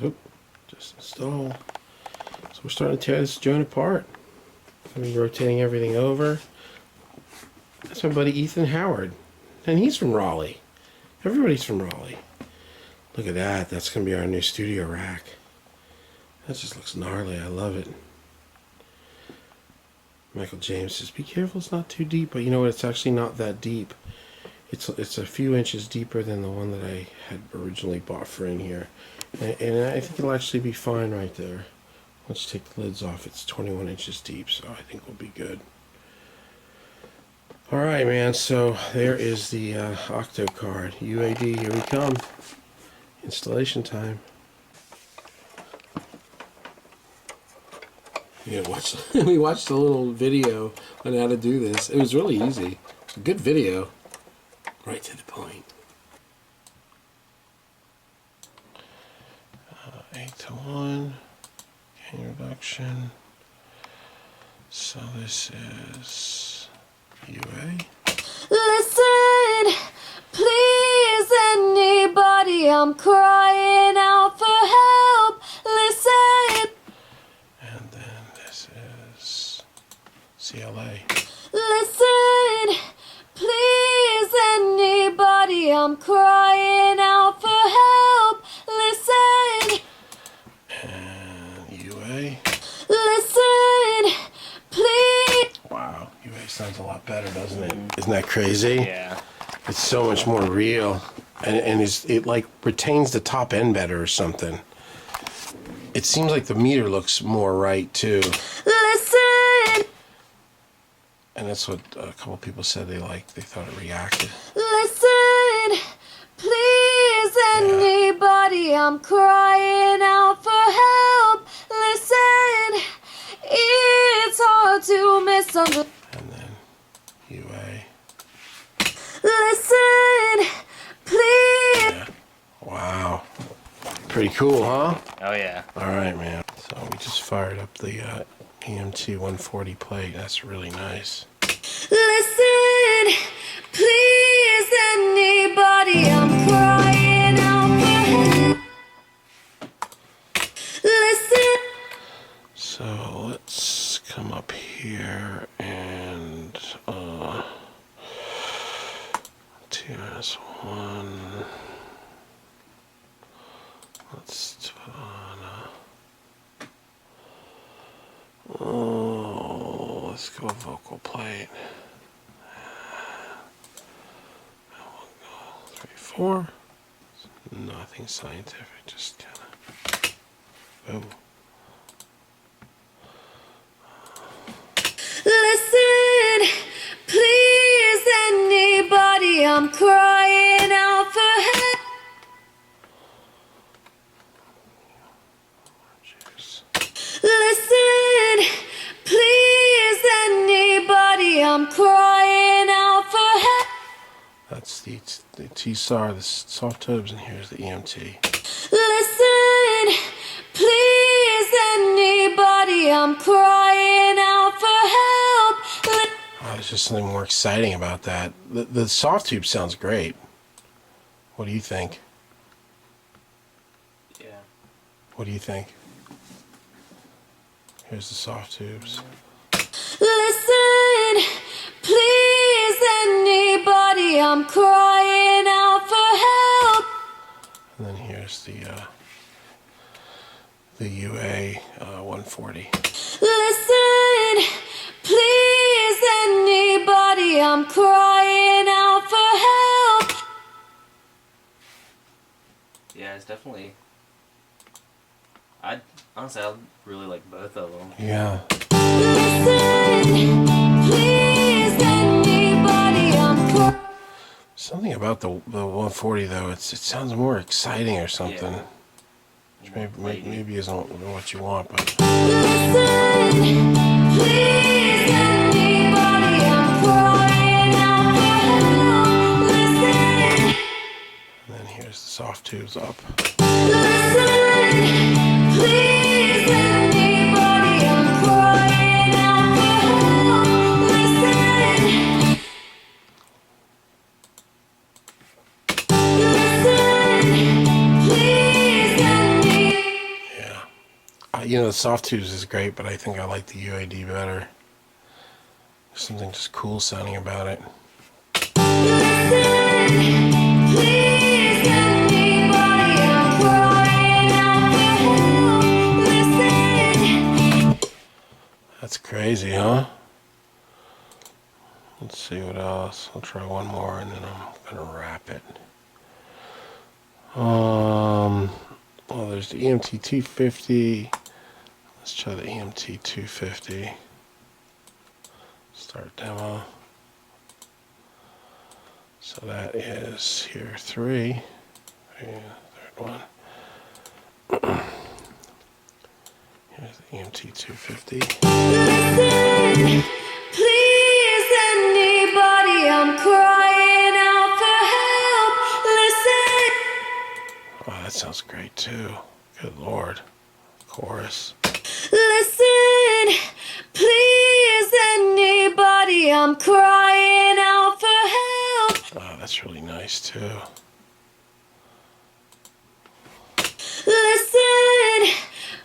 Oop, just install. So we're starting to tear this joint apart. I'm rotating everything over. That's my buddy Ethan Howard. And he's from Raleigh. Everybody's from Raleigh. Look at that. That's going to be our new studio rack. That just looks gnarly. I love it. Michael James says, be careful it's not too deep. But you know what? It's actually not that deep. It's a few inches deeper than the one that I had originally bought for in here. And I think it'll actually be fine right there. Once you take the lids off, it's 21 inches deep, so I think we'll be good. Alright, man, so there is the Octo card. UAD, here we come. Installation time. Yeah, we watched a little video on how to do this. It was really easy. It's a good video. Right to the point. 8 to 1. Gain reduction. So this is UA. Listen, please, anybody, I'm crying out for help. Listen. And then this is CLA. Listen, please, anybody, I'm crying out for help. Listen. And UA. Listen, please. Wow, UA sounds a lot better, doesn't it? Isn't that crazy? Yeah. It's so much more real. And it like retains the top end better or something. It seems like the meter looks more right too. Listen. And that's what a couple people said they liked. They thought it reacted. Listen, please, anybody, I'm crying out for help. Listen, it's hard to misunderstand. And then UA. Listen, please. Yeah. Wow. Pretty cool, huh? Oh yeah. Alright, man. So we just fired up the EMT 140 plate. That's really nice. Listen, please, anybody, I'm crying out for help. Listen. So let's come up here and TS1. Let's put on let's go vocal plate. And we'll go 3, 4. Nothing scientific, just kinda oh. Listen, please, anybody, I'm crying out for help. Listen, please, anybody, I'm crying out for help. That's the T-SAR, the soft tubes, and here's the EMT. Listen, please, anybody, I'm crying out for help. Oh, there's just something more exciting about that. The soft tube sounds great. What do you think? Yeah. What do you think? Here's the soft tubes. Listen, please, anybody, I'm crying out for help. And then here's the UA 140. Listen, please, anybody, I'm crying out for help. Yeah, it's definitely. Honestly, I really like both of them. Yeah. Listen, please, anybody, I'm crying. Something about the 140 though, it sounds more exciting or something. Yeah. Which maybe isn't what you want, but. Listen, please, anybody, I'm crying out for help. Listen. And then here's the soft tubes up. Listen, please, anybody, I'm crying out for help. Listen. Listen, please, anybody. You know, the soft tubes is great, but I think I like the UAD better. There's something just cool sounding about it. Please, anybody, I'm crying out for help. Listen. That's crazy, huh? Let's see what else. I'll try one more and then I'm gonna wrap it. Well, there's the EMT 250. Let's try the EMT 250. Start demo. So that is here 3. Third one. Here's the EMT 250. Listen, please, anybody, I'm crying out for help. Listen. Oh, that sounds great too. Good Lord. Chorus. Listen, please, anybody, I'm crying out for help. Oh, that's really nice too. Listen,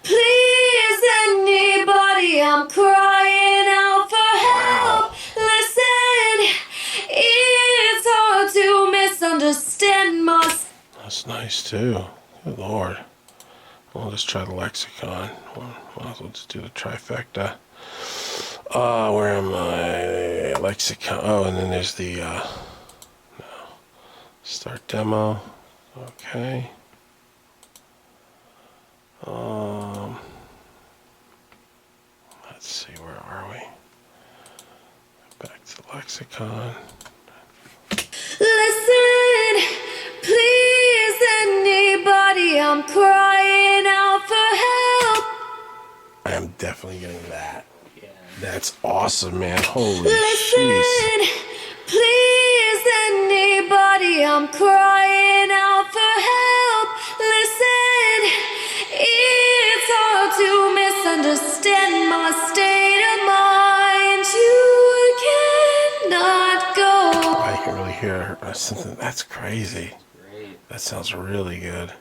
please, anybody, I'm crying out for help. Listen, it's hard to misunderstand myself. That's nice too. Good Lord. We'll just try the lexicon. Might as well just do the trifecta. Where am I? Lexicon. Oh, and then there's the no. Start demo. Okay. Let's see, where are we? Back to lexicon. Listen, please, anybody, I'm crying out for help. I am definitely getting that. Yeah. That's awesome, man. Holy Listen, jeez. please, anybody, I'm crying out for help. Listen, it's hard to misunderstand my state of mind. You cannot go. I can really hear something. That's crazy. Great. That sounds really good.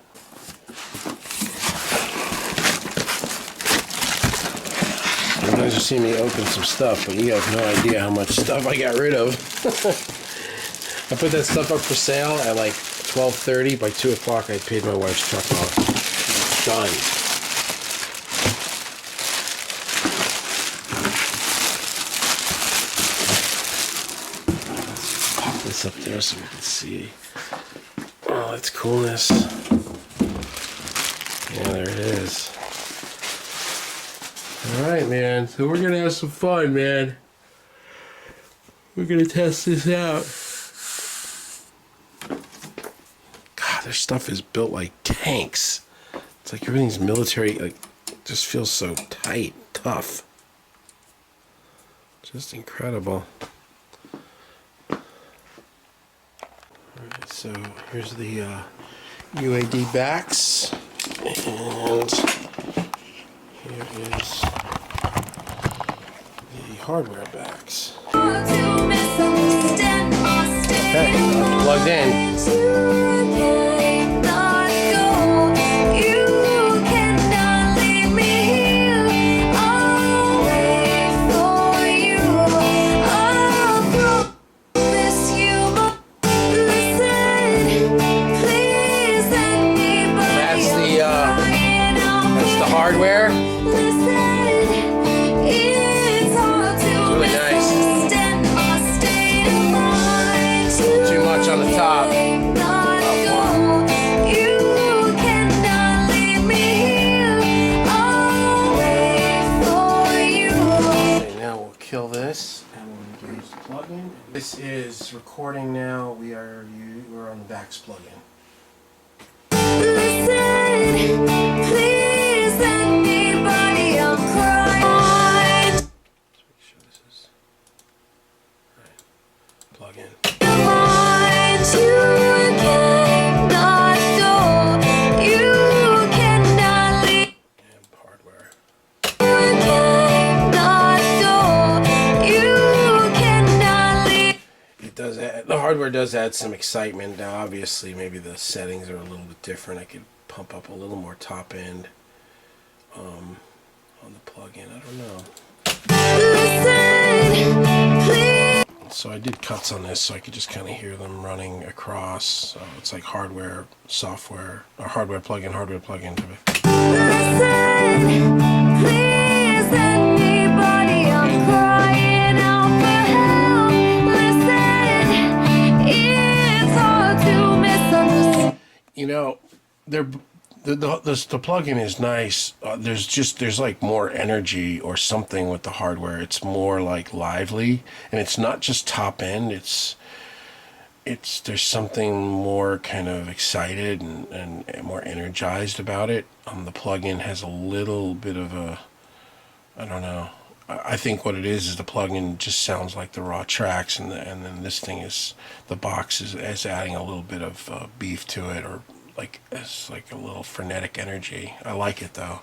You guys are seeing me open some stuff, but you have no idea how much stuff I got rid of. I put that stuff up for sale at like 12:30. By 2 o'clock, I paid my wife's truck off. Done. Let's pop this up there so we can see. Oh, that's coolness. Yeah, there it is. Alright, man. So we're gonna have some fun, man. We're gonna test this out. God, their stuff is built like tanks. It's like everything's military, like, just feels so tight, tough. Just incredible. Alright, so here's the UAD backs. And here is the hardware backs. Hard to misunderstand my state Okay, of so mind. plugged in. You cannot go. You cannot leave me here. I'll wait for you. I'll promise you. Listen, please, anybody. That's the, I'm crying out That's the for hardware. Listen, it's hard to Really nice. misunderstand my state of mind. Too much on the top. Cannot go. You cannot leave me here. I'll wait for you. Okay, now we'll kill this and we'll use the plugin. This is recording now. We're on the backs plugin. Listen, please, anybody, I'm crying. Let's make sure this is right. Plug in. Mind, you cannot go. You cannot leave. And hardware. You cannot go. You cannot leave. It does add, the hardware does add some excitement. Now, obviously, maybe the settings are a little bit different. I could pump up a little more top end. on the plug-in. I don't know. Listen, please. So I did cuts on this so I could just kind of hear them running across. So it's like hardware, software, or hardware plug-in. Listen, please, anybody, I'm crying out for help. Listen, it's hard to misunderstand. You know, the plug-in is nice. There's like more energy or something with the hardware. It's more like lively, and it's not just top end. It's there's something more kind of excited and more energized about it. The plug-in has a little bit of a, I don't know. I think what it is the plug-in just sounds like the raw tracks, and then this thing is, the box is adding a little bit of beef to it, or like it's like a little frenetic energy. I like it though.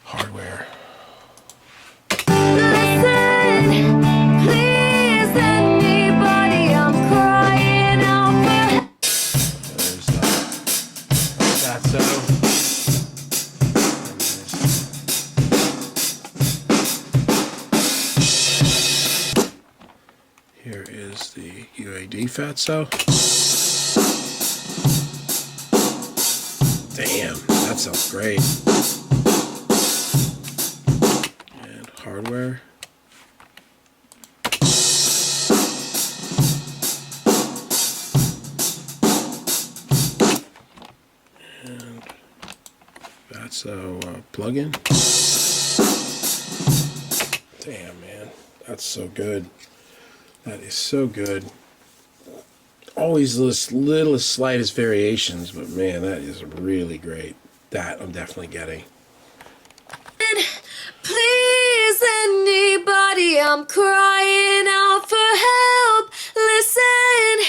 Hardware. Listen, please, anybody, I'm crying out for help. There's that so. Here is the UAD Fatso. Damn, that sounds great. And hardware. And Fatso plug-in. Damn, man, that's so good. That is so good. All these little slightest variations, but man, that is really great. That I'm definitely getting. Please, anybody, I'm crying out for help. Listen,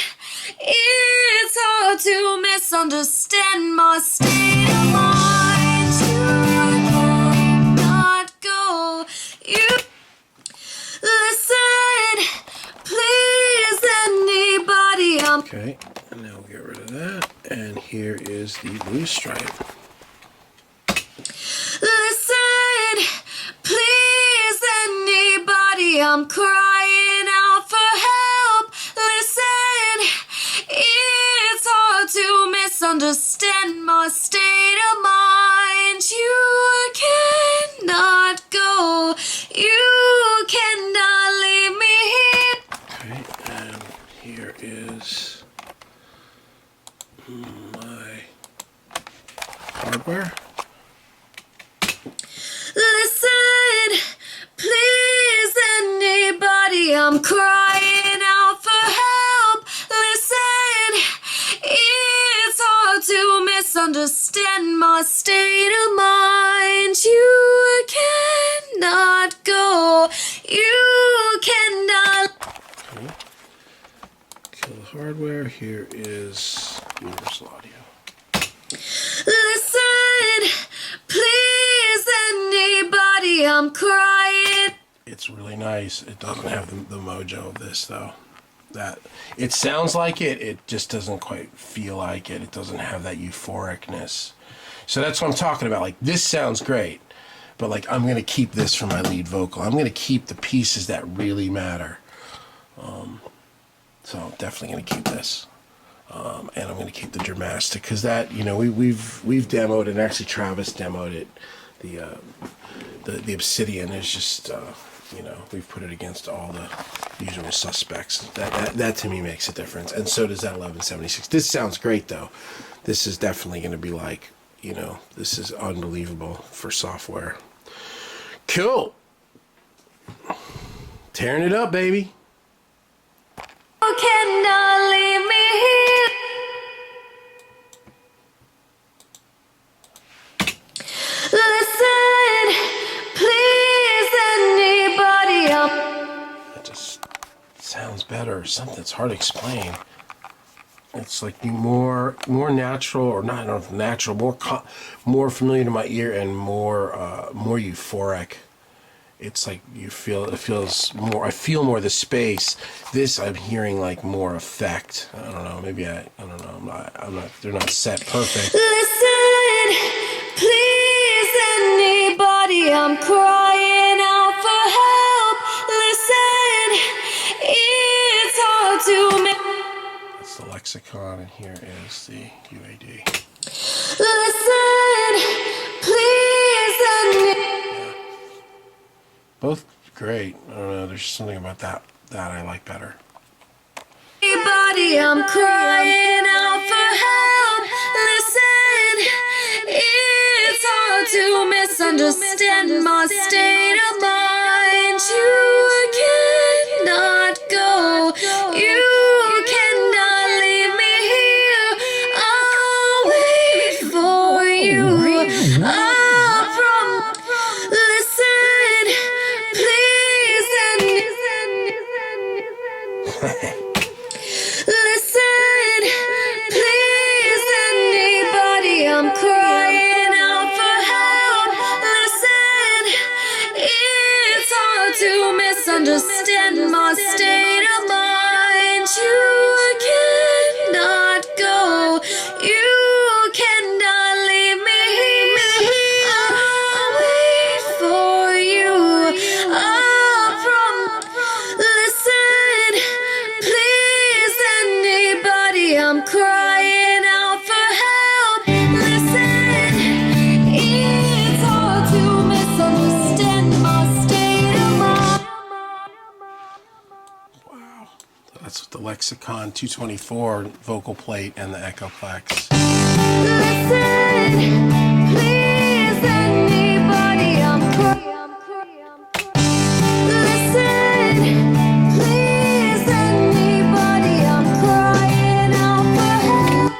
it's hard to misunderstand my state of mind. You cannot go. You listen, please, anybody, I'm. Okay, and now we'll get rid of that. And here is the blue stripe. Listen, please, anybody, I'm crying out for help. Listen, it's hard to misunderstand my state of mind. You cannot go, you cannot leave me here. Okay, and here is my hardware. Listen, please, anybody, I'm crying out for help. Listen, it's hard to misunderstand my state of mind. You cannot go, you cannot. Okay. Kill the hardware. Here is universal audio. Listen, please, anybody, I'm crying. It's really nice. It doesn't have the mojo of this though. That it sounds like it. It just doesn't quite feel like it. It doesn't have that euphoricness. So that's what I'm talking about. Like, this sounds great, but like, I'm gonna keep this for my lead vocal. I'm gonna keep the pieces that really matter. So I'm definitely gonna keep this. And I'm going to keep the Dramastic, because that, you know, we've demoed, and actually Travis demoed it. The Obsidian is just, you know, we've put it against all the usual suspects. That to me makes a difference, and so does that 1176. This sounds great though. This is definitely going to be like, you know, this is unbelievable for software. Cool. Tearing it up, baby. You cannot leave me here. Listen, please, anybody, I'm. That just sounds better. Something that's hard to explain. It's like more natural, or not, I don't know if natural, more familiar to my ear, and more euphoric. It's like it feels more. I feel more the space. This I'm hearing like more effect. I don't know. Maybe I don't know. I'm not. They're not set perfect. Listen, please, anybody? I'm crying out for help. Listen, it's hard to make. That's the lexicon, and here is the UAD. Listen, please Both great. I don't know. There's just something about that I like better. anybody? I'm crying out for help. Listen, it's hard to misunderstand my state of mind. You cannot go. You cannot leave me here. I'll wait for you. Listen, please, listen, please, anybody. I'm crying out for help. Listen, it's hard to misunderstand my state of mind. You cannot go. You cannot leave me here. I'll wait for you. Listen, please, anybody. I'm crying out for help. Listen, it's hard to misunderstand my state of mind. Wow. That's the lexicon 224 vocal plate and the Echoplex. Listen, please, anybody. I'm crying. Listen, please, anybody. I'm crying out for help.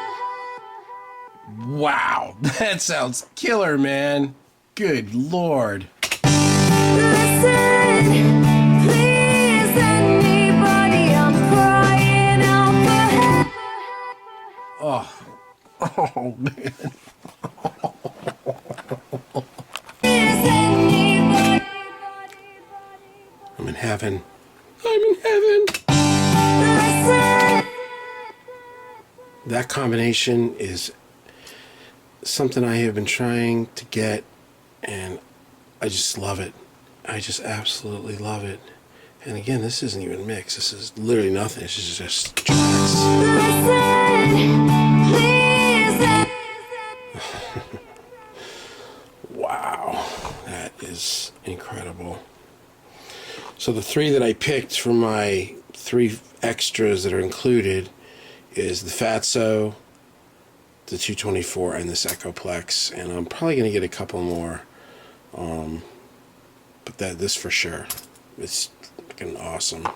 Wow, that sounds killer, man. Good Lord. Listen, please, anybody. I'm crying out for help. Oh, oh man. Please, anybody. I'm in heaven. I'm in heaven. Listen. That combination is something I have been trying to get, and I just love it. I just absolutely love it. And again, this isn't even mixed. This is literally nothing. This is just tracks. Listen, please. Wow, that is incredible. So the three that I picked from my three extras that are included is the Fatso, the 224, and this Echoplex, and I'm probably going to get a couple more, but this for sure. It's fucking awesome.